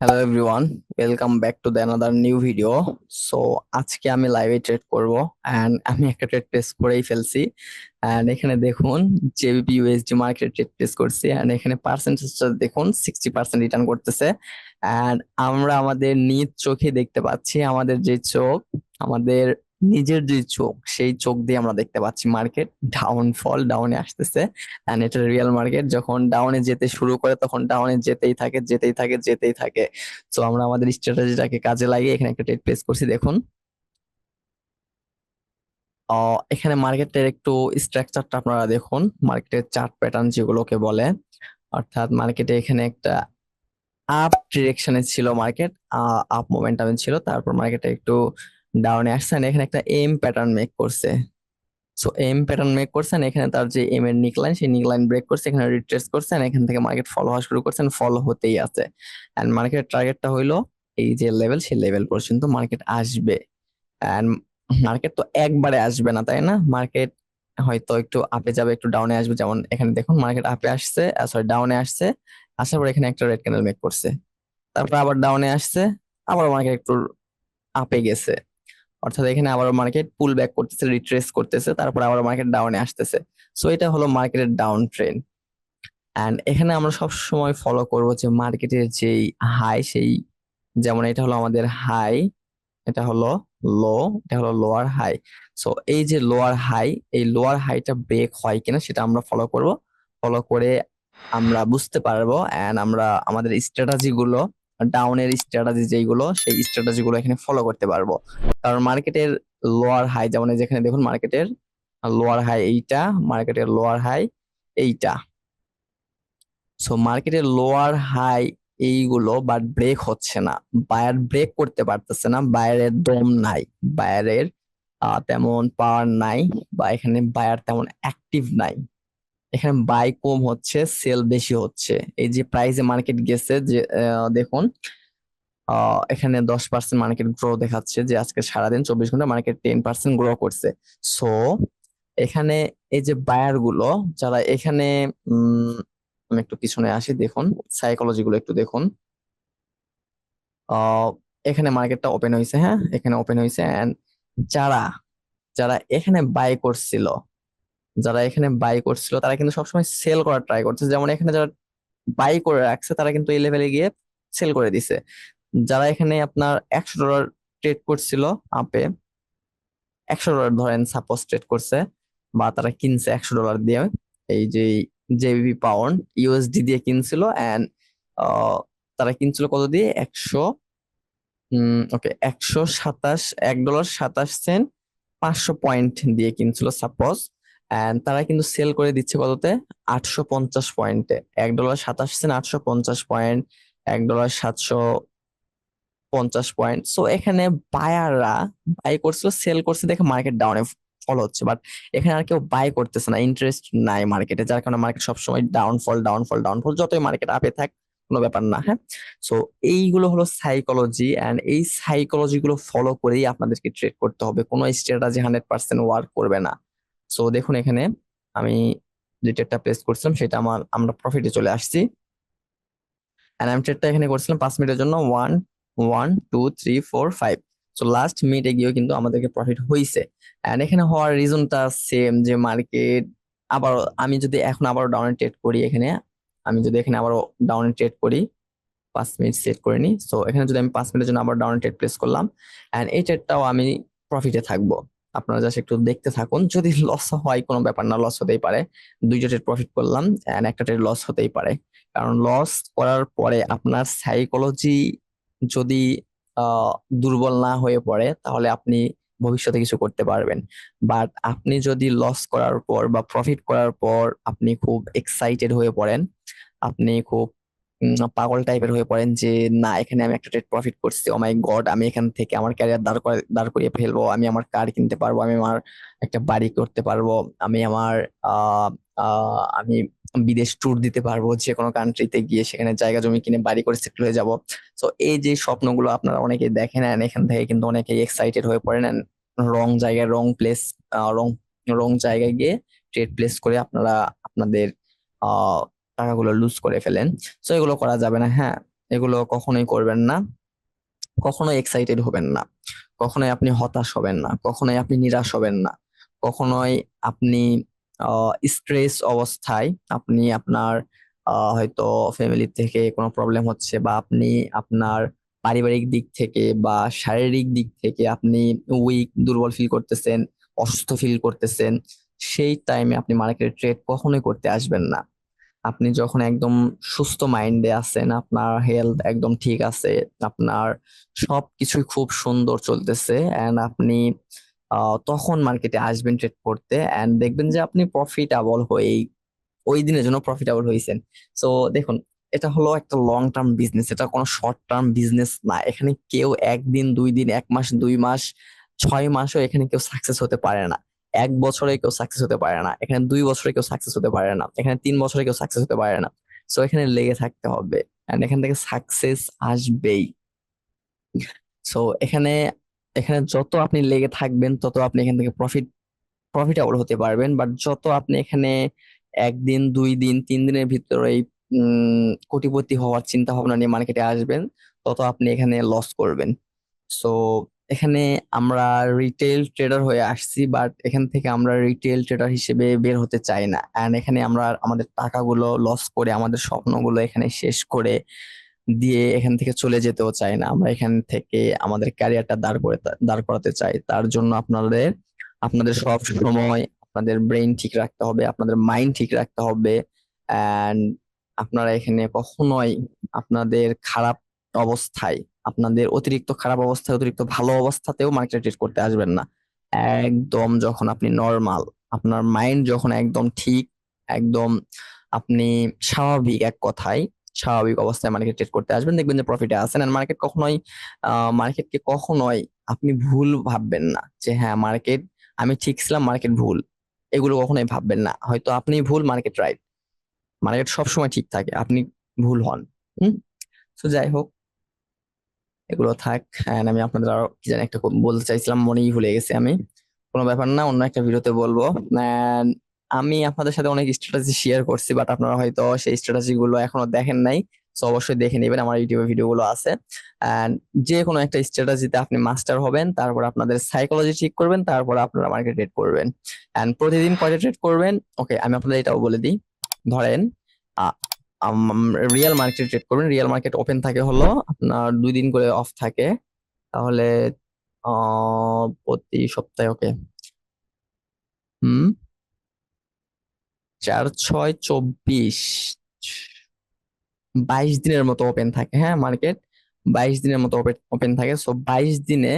Hello everyone, welcome back to the another new video. So আজকে আমি লাইভে trade করব অ্যান্ড আমি একটা ট্রেড প্লেস করেই ফেলছি। অ্যান্ড এখানে দেখুন JBP USD market trade place করছি অ্যান্ড এখানে পার্সেন্টেজটা দেখুন 60% রিটার্ন করতেছে। অ্যান্ড আমরা আমাদের নিজ চোখে দেখতে পাচ্ছি, আমাদের যে চোখ, আমাদের নিজের যে চোখ, সেই চোখ দিয়ে আমরা দেখতে পাচ্ছি মার্কেট ডাউনফল ডাউনে আসতেছে। এন্ড এটা রিয়েল মার্কেট, যখন ডাউনে যেতে শুরু করে তখন ডাউনে যেতেই থাকে যেতেই থাকে যেতেই থাকে। তো আমরা আমাদের স্ট্র্যাটেজিটাকে কাজে লাগিয়ে এখানে একটা ট্রেড প্লেস করছি দেখুন। এখানে মার্কেটের একটু স্ট্রাকচারটা আপনারা দেখুন, মার্কেটের চার্ট প্যাটার্ন যেগুলোকে বলে, অর্থাৎ মার্কেটে এখানে একটা আপ ডিরেকশনে ছিল মার্কেট, আপ মোমেন্টামে ছিল, তারপর মার্কেটে একটু ডাউনে আসছে and এখানে একটা এম প্যাটার্ন মেক করছে। সো এম প্যাটার্ন মেক করছেন, এখানে তার যে এম এর নিকলাইন, সেই নিকলাইন ব্রেক করছে, এখানে রিট্রেস করছেন, এখান থেকে মার্কেট ফলো হওয়া শুরু করছেন, ফলো হতেই আছে। এন্ড মার্কেটের টার্গেটটা হইলো এই যে লেভেল, সেই লেভেল পর্যন্ত মার্কেট আসবে। এন্ড মার্কেট তো একবারে আসবে না, তাই না? মার্কেট হয়তো একটু আপে যাবে, একটু ডাউনে আসবে। যেমন এখানে দেখুন মার্কেট আপে আসছে, সরি ডাউনে আসছে, আসার পর এখানে একটা রেড ক্যান্ডেল মেক করছে, তারপর আবার ডাউনে আসছে, আবার মার্কেট একটু আপে গেছে, অর্থাৎ এখানে আবার মার্কেট পুল ব্যাক করতেছে, রিট্রেস করতেছে, তারপর আবার মার্কেট ডাউনে আসতেছে। সো এটা হলো মার্কেটের ডাউন ট্রেন্ড। এন্ড এখানে আমরা সব সময় ফলো করব যে মার্কেটের যেই হাই, সেই, যেমন এটা হলো আমাদের হাই, এটা হলো লো, এটা হলো লোয়ার হাই। সো এই যে লোয়ার হাই, এই লোয়ার হাইটা ব্রেক হয় কিনা সেটা আমরা ফলো করব। ফলো করে আমরা বুঝতে পারবো এন্ড আমরা আমাদের স্ট্র্যাটেজি গুলো, ডাউনের স্ট্র্যাটেজি যেগুলো, সেই স্ট্র্যাটেজি গুলো এখানে ফলো করতে পারবো। কারণ মার্কেটের লোয়ার হাই, যেমন এই যেখানে দেখুন মার্কেটের লোয়ার হাই এইটা, মার্কেটের লোয়ার হাই এইটা। সো মার্কেটের লোয়ার হাই এইগুলো বাট ব্রেক হচ্ছে না, বায়ার ব্রেক করতে পারতেছে না, বায়ারের দম নাই, বায়ারের তেমন পাওয়ার নাই, বা এখানে বায়ার তেমন অ্যাক্টিভ নাই। এখানে বাই কম হচ্ছে, সেল বেশি হচ্ছে। এই যে প্রাইসে মার্কেট গেছে যে দেখুন, এখানে 10% মার্কেট গ্রো দেখাচ্ছে, যে আজকে সারাদিন 24 ঘন্টা মার্কেট 10% গ্রো করছে। সো এখানে এই যে বায়ার গুলো, যারা এখানে, উম আমি একটু পিছনে আসি, দেখুন সাইকোলজি গুলো একটু দেখুন। আহ এখানে মার্কেটটা ওপেন হয়েছে, হ্যাঁ এখানে ওপেন হয়েছে, এন্ড যারা যারা এখানে বাই করছিল, যারা এখানে বাই করছিল তারা কিন্তু সবসময় সেল করার ট্রাই করছে। যেমন এখানে যারা বাই করে রাখছে তারা কিন্তু এই লেভেলে গিয়ে সেল করে দিছে। যারা এখানে আপনার $100 ট্রেড করছিল আপে, $100 ধরেন সাপোজ ট্রেড করছে, বা তারা কিনছে $100 দিয়ে, এই যে জেবিপি পাউন্ড ইউএসডি দিয়ে কিনছিল, এন্ড তারা কিনছিল কত দিয়ে? 127 $1.27 500 পয়েন্ট দিয়ে কিনছিল সাপোজ। এন্ড তারা কিন্তু সেল করে দিচ্ছে কততে? 850 পয়েন্টে। $1.27 850 পয়েন্ট, $1.750 পয়েন্ট। সো এখানে বায়াররা বাই করছিল, সেল করছে দেখে মার্কেট ডাউনে ফল হচ্ছে, বাট এখানে আর কেউ বাই করতেছে না, ইন্টারেস্ট নাই মার্কেটে, যার কারণে মার্কেট সবসময় ডাউনফল ডাউনফল ডাউনফল, যতই মার্কেট আপে থাক কোনো ব্যাপার না, হ্যাঁ। সো এইগুলো হলো সাইকোলজি, এন্ড এই সাইকোলজি গুলো ফলো করেই আপনাদেরকে ট্রেড করতে হবে, কোনো স্ট্র্যাটেজি 100% ওয়ার্ক করবে না। সো দেখুন এখানে আমি যে ট্রেডটা প্লেস করছিলাম সেটা আমরা প্রফিটে চলে আসছি। এন্ড আমি ট্রেডটা এখানে করছিলাম 5 মিনিটের জন্য, 1 1 2 3 4 5। সো লাস্ট মিনিটে গিয়েও কিন্তু আমাদেরকে প্রফিট হয়েছে। এন্ড এখানে হওয়ার রিজনটা সেম, যে মার্কেট আবার, আমি যদি এখন আবারও ডাউনে ট্রেড করি এখানে, আমি যদি এখানে আবারও ডাউনে ট্রেড করি, 5 মিনিট সেট করে নিই। সো এখানে যদি আমি 5 মিনিটের জন্য আবার ডাউনে ট্রেড প্লেস করলাম, এন্ড এই ট্রেডটাও আমি প্রফিটে থাকবো। আপনারা জাস্ট একটু দেখতে থাকুন, যদি লস হয় কোনো ব্যাপার না, লস হতেই পারে। দুইটা ট্রেড প্রফিট করলাম এন্ড একটা ট্রেড লস হতেই পারে। কারণ লস করার পরে আপনার সাইকোলজি যদি আহ দুর্বল না হয়ে পড়ে, তাহলে আপনি ভবিষ্যতে কিছু করতে পারবেন। বাট আপনি যদি লস করার পর বা প্রফিট করার পর আপনি খুব এক্সাইটেড হয়ে পড়েন, আপনি খুব পাগল টাইপের হয়ে পড়েন, যে না এখানে আমি একটা ট্রেড প্রফিট করছি, ও মাই গড, আমি এখান থেকে আমার ক্যারিয়ার দাঁড় করিয়ে ফেলবো, আমি আমার কার কিনতে পারবো, আমি আমার একটা বাড়ি করতে পারবো, আমি আমার আহ আমি বিদেশ ট্যুর দিতে পারবো, যে কোনো কান্ট্রিতে গিয়ে সেখানে জায়গা জমি কিনে বাড়ি করে সেটেল হয়ে যাব। তো এই যে স্বপ্নগুলো আপনারা অনেকেই দেখেন, and এখান থেকে কিন্তু অনেকেই এক্সাইটেড হয়ে পড়েন, and রং জায়গায় রং প্লেস, রং রং জায়গায় গিয়ে ট্রেড প্লেস করে আপনারা আপনাদের আহ টাকাগুলো লুজ করে ফেলেন। তো এগুলো করা যাবে না, হ্যাঁ। এগুলো কখনোই করবেন না, কখনোই এক্সাইটেড হবেন না, কখনোই আপনি হতাশ হবেন না, কখনোই আপনি নিরাশ হবেন না, কখনোই আপনি স্ট্রেস অবস্থায় আপনি আপনার হয়তো ফ্যামিলি থেকে কোনো প্রবলেম হচ্ছে, বা আপনি আপনার পারিবারিক দিক থেকে বা শারীরিক দিক থেকে আপনি দুর্বল ফিল করতেছেন, অসুস্থ ফিল করতেছেন, সেই টাইমে আপনি মার্কেটে ট্রেড কখনোই করতে আসবেন না। আপনি যখন একদম সুস্থ মাইন্ডে আছেন, আপনার হেলথ একদম ঠিক আছে, আপনার সবকিছুই খুব সুন্দর চলতেছে, এন্ড আপনি তখন মার্কেটে আসবেন ট্রেড করতে, এন্ড দেখবেন যে আপনি প্রফিটেবল হয়েই ওই দিনের জন্য প্রফিটেবল হয়েছেন। সো দেখুন, এটা হলো একটা লং টার্ম বিজনেস, এটা কোনো শর্ট টার্ম বিজনেস না। এখানে কেউ একদিন, 2 দিন, 1 মাস, 2 মাস, 6 মাসও এখানে কেউ সাকসেস হতে পারে না। 1 বছরে কেউ সাকসেস হতে পারে না, এখানে 2 বছরে কেউ সাকসেস হতে পারে না, এখানে 3 বছরে কেউ সাকসেস হতে পারে না। সো এখানে লেগে থাকতে হবে, এন্ড এখান থেকে সাকসেস আসবেই। সো এখানে এখানে যত আপনি লেগে থাকবেন, তত আপনি এখান থেকে প্রফিটেবল হতে পারবেন। বাট যত আপনি এখানে 1 দিন, 2 দিন, 3 দিনের ভিতরেই কোটিপতি হওয়ার চিন্তা ভাবনা নিয়ে মার্কেটে আসবেন, তত আপনি এখানে লস করবেন। সো এখানে আমরা রিটেল ট্রেডার হয়ে আসছি, বাট এখান থেকে আমরা রিটেল ট্রেডার হিসেবে বের হতে চাই না। এন্ড এখানে আমরা আমাদের টাকাগুলো লস করে, আমাদের স্বপ্নগুলো এখানে শেষ করে দিয়ে এখান থেকে চলে যেতেও চাই না। আমরা এখান থেকে আমাদের ক্যারিয়ারটা দাঁড় করাতে চাই। তার জন্য আপনাদের আপনাদের সব সময় আপনাদের ব্রেইন ঠিক রাখতে হবে, আপনাদের মাইন্ড ঠিক রাখতে হবে। অ্যান্ড আপনারা এখানে কখনোই আপনাদের খারাপ অবস্থায়, আপনাদের অতিরিক্ত খারাপ অবস্থায়, অতিরিক্ত ভালো অবস্থাতেও মার্কেট ট্রেড করতে আসবেন না। একদম যখন আপনি নর্মাল, আপনার মাইন্ড যখন একদম ঠিক, একদম আপনি স্বাভাবিক, এক কথায় স্বাভাবিক অবস্থায় মার্কেট ট্রেড করতে আসবেন, দেখবেন যে প্রফিটে আছেন। আর মার্কেটকে কখনোই আপনি ভুল ভাববেন না যে হ্যাঁ মার্কেট, আমি ঠিক ছিলাম, মার্কেট ভুল। এগুলো কখনোই ভাববেন না। হয়তো আপনি ভুল, মার্কেট রাইট। মার্কেট সবসময় ঠিক থাকে, আপনি ভুল হন। হুম। তো যাই হোক, এগুলো থাক। And আমি আপনাদের আরো কি জানি একটা বলতে চাইছিলাম, মনেই ভুলে গেছি আমি। কোনো ব্যাপার না, অন্য একটা ভিডিওতে বলবো। And আমি আপনাদের সাথে অনেক স্ট্র্যাটেজি শেয়ার করছি, বাট আপনারা হয়তো সেই স্ট্র্যাটেজি গুলো এখনো দেখেন নাই। তো অবশ্যই দেখে নেবেন, আমার ইউটিউবে ভিডিও গুলো আছে। এন্ড যে কোনো একটা স্ট্র্যাটেজিতে আপনি মাস্টার হবেন, তারপর আপনাদের সাইকোলজি ঠিক করবেন, তারপর আপনারা মার্কেট ট্রেড করবেন। এন্ড প্রতিদিন কয়টা ট্রেড করবেন? ওকে, আমি আপনাদের এটাও বলে দিই। ধরেন রিয়েল মার্কেট ট্রেড করবেন। রিয়েল মার্কেট ওপেন থাকে হলো আপনার 2 দিন করে অফ থাকে। তাহলে প্রতি সপ্তাহে, ওকে, হুম, 4, 6, 24, 22 দিনের মতো ওপেন থাকে, হ্যাঁ মার্কেট 22 দিনের মতো ওপেন থাকে। সো 22 দিনে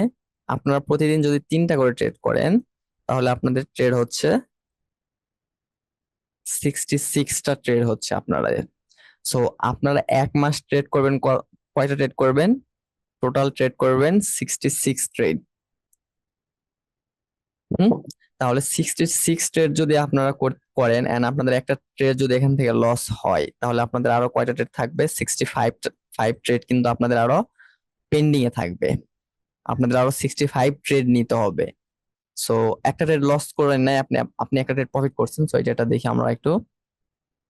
আপনারা প্রতিদিন যদি 3টা করে ট্রেড করেন, তাহলে আপনাদের ট্রেড হচ্ছে 66টা ট্রেড হচ্ছে আপনারা। সো আপনারা 1 মাস ট্রেড করবেন, কয়টা ট্রেড করবেন? টোটাল ট্রেড করবেন 66 ট্রেড। হুম। তাহলে 66 ট্রেড যদি আপনারা করেন, এন্ড আপনাদের একটা ট্রেড যদি এখান থেকে লস হয়, তাহলে আপনাদের আরো কয়টা ট্রেড থাকবে? 65 ট্রেড কিন্তু আপনাদের আরো পেন্ডিং এ থাকবে। আপনাদের আরো 65 ট্রেড নিতে হবে। সো একটা ট্রেড লস করেন নাই আপনি, আপনি একটা ট্রেড প্রফিট করছেন। সো এটা দেখি আমরা একটু।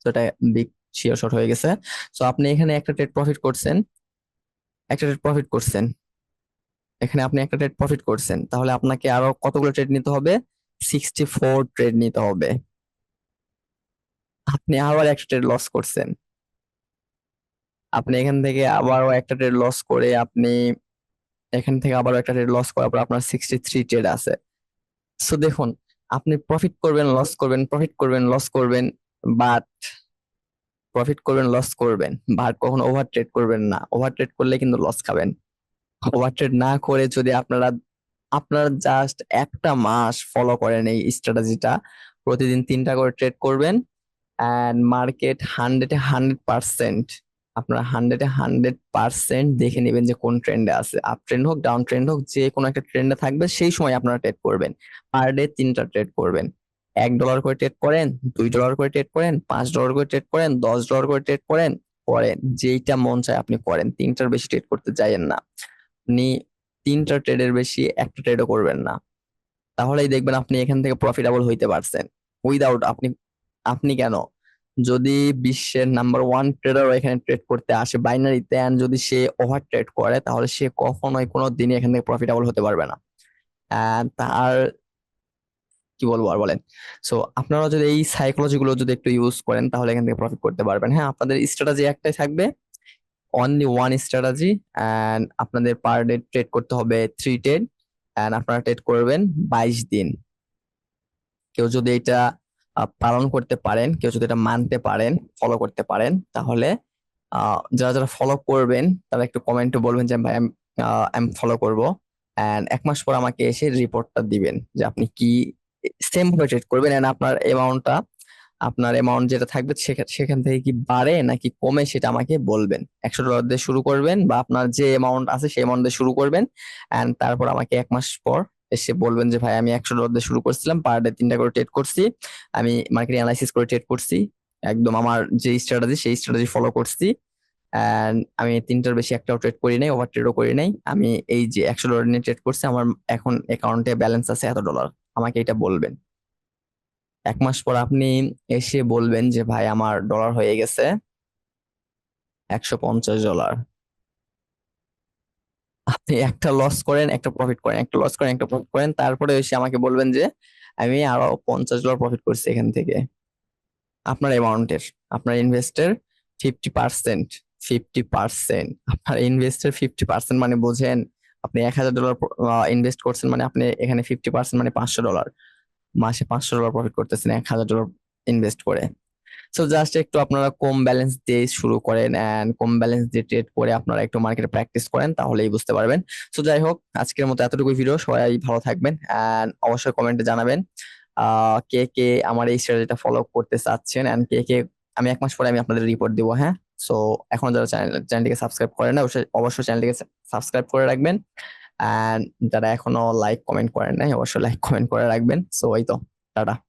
তো এটা বিগ শিওর শট হয়ে গেছে। সো আপনি এখানে একটা ট্রেড প্রফিট করছেন, একটা ট্রেড প্রফিট করছেন, এখানে আপনি একটা ট্রেড প্রফিট করছেন, তাহলে আপনাকে আরো কতগুলো ট্রেড নিতে হবে? 64 ট্রেড নিতে হবে। আপনি আবার একটা ট্রেড লস করছেন, আপনি এখান থেকে আবারও একটা ট্রেড লস করে, আপনি এখান থেকে আবারও একটা ট্রেড লস করার পর আপনার 63 ট্রেড আছে। সো দেখুন, আপনি প্রফিট করবেন, লস করবেন, প্রফিট করবেন, লস করবেন, বাট প্রফিট করবেন, লস করবেন, বাট কখনো ওভার ট্রেড করবেন না। ওভার ট্রেড করলে কিন্তু লস খাবেন। ওভার ট্রেড না করে যদি আপনারা জাস্ট একটা মাস ফলো করেন এই স্ট্র্যাটেজিটা, প্রতিদিন 3টা করে ট্রেড করবেন, অ্যান্ড মার্কেট 100-100%, আপনারা 100-100% দেখে নেবেন যে কোন ট্রেন্ডে আছে। আপ ট্রেন্ড হোক, ডাউন ট্রেন্ড হোক, যে কোনো একটা ট্রেন্ডে থাকবে, সেই সময় আপনারা ট্রেড করবেন। পার ডে 3টা ট্রেড করবেন। $1 করে ট্রেড করেন, $2 করে ট্রেড করেন, $5 করে ট্রেড করেন, $10 করে ট্রেড করেন, করেন যেইটা মন চায় আপনি করেন। 3টার বেশি ট্রেড করতে যাইয়েন না। আপনি 3টা ট্রেডের বেশি একটা ট্রেডও করবেন না। তাহলেই দেখবেন আপনি এখান থেকে প্রফিটেবল হইতে পারছেন। উইদাউট আপনি, আপনি কেন, যদি বিশ্বের নাম্বার 1 ট্রেডার এখানে ট্রেড করতে আসে বাইনারিতে, and যদি সে ওভার ট্রেড করে, তাহলে সে কখনোই কোনো দিনই এখান থেকে প্রফিটেবল হতে পারবে না। তার কি বলবো আর বলেন। সো আপনারা যদি এই সাইকোলজি গুলো যদি একটু ইউজ করেন, তাহলে এখান থেকে প্রফিট করতে পারবেন। হ্যাঁ, আপনাদের স্ট্র্যাটেজি একটাই থাকবে, অনলি ওয়ান স্ট্র্যাটেজি, এন্ড আপনাদের পার ডে ট্রেড করতে হবে 3 ট্রেড, এন্ড আপনারা ট্রেড করবেন 22 দিন। কেউ যদি এটা পালন করতে পারেন, কেউ যদি এটা মানতে পারেন, ফলো করতে পারেন, তাহলে যারা যারা ফলো করবেন তারা একটু কমেন্টে বলবেন যে ভাই আমি ফলো করবো, এন্ড 1 মাস পর আমাকে এসে রিপোর্টটা দিবেন যে আপনি কি সেম ভাবে ট্রেড করবেন, এন্ড আপনার অ্যামাউন্ট যেটা থাকবে সেখান থেকে কি বাড়ে নাকি কমে সেটা আমাকে বলবেন। $100 দিয়ে শুরু করবেন, বা আপনার যে অ্যামাউন্ট আছে সেই অ্যামাউন্ট দিয়ে শুরু করবেন, এন্ড তারপর আমাকে 1 মাস পর এসে বলবেন যে ভাই আমি $100 দিয়ে শুরু করছিলাম, পার ডে 3টা করে ট্রেড করছি, আমি মার্কেট অ্যানালাইসিস করে ট্রেড করছি, একদম আমার যে স্ট্র্যাটেজি সেই স্ট্র্যাটেজি ফলো করছি, এন্ড আমি 3টার বেশি একটাও ট্রেড করি নাই, ওভার ট্রেডও করি নাই, আমি এই যে $100 নিয়ে ট্রেড করছি, আমার এখন অ্যাকাউন্টে ব্যালেন্স আছে $এত, আমাকে এটা বলবেন। 1 মাস পর আপনি এসে বলবেন যে ভাই আমার ডলার হয়ে গেছে $150। আপনি একটা লস করেন, একটা প্রফিট করেন, একটা লস করেন, একটা প্রফিট করেন, তারপরে এসে আমাকে বলবেন যে আমি আরো $50 প্রফিট করছি এখান থেকে। আপনার অ্যামাউন্টের, আপনার ইনভেস্টের 50%, 50%, আপনার ইনভেস্টের 50% মানে বোঝেন, আপনি $1000 ইনভেস্ট করছেন, মানে আপনি এখানে 50% মানে $500, মাসে $500 প্রফিট করতেছেন $1000 ইনভেস্ট করে। সো জাস্ট একটু আপনারা কম ব্যালেন্স দিয়ে শুরু করেন, এন্ড কম ব্যালেন্স দিয়ে ট্রেড করে আপনারা একটু মার্কেটে প্র্যাকটিস করেন, তাহলেই বুঝতে পারবেন। সো যাই হোক, আজকের মতো এতটুকু ভিডিও, সবাই ভালো থাকবেন, এন্ড অবশ্যই কমেন্টে জানাবেন কে কে আমার এই স্ট্র্যাটেজিটা ফলো করতে চাচ্ছেন, এন্ড কে কে আমি 1 মাস পরে আমি আপনাদের রিপোর্ট দিব। হ্যাঁ, সো এখন যারা চ্যানেলটিকে সাবস্ক্রাইব করেন না, অবশ্যই অবশ্যই চ্যানেলটিকে সাবস্ক্রাইব করে রাখবেন, এন্ড যারা এখনো লাইক কমেন্ট করেন নাই, অবশ্যই লাইক কমেন্ট করে রাখবেন। সো এই তো, টাটা।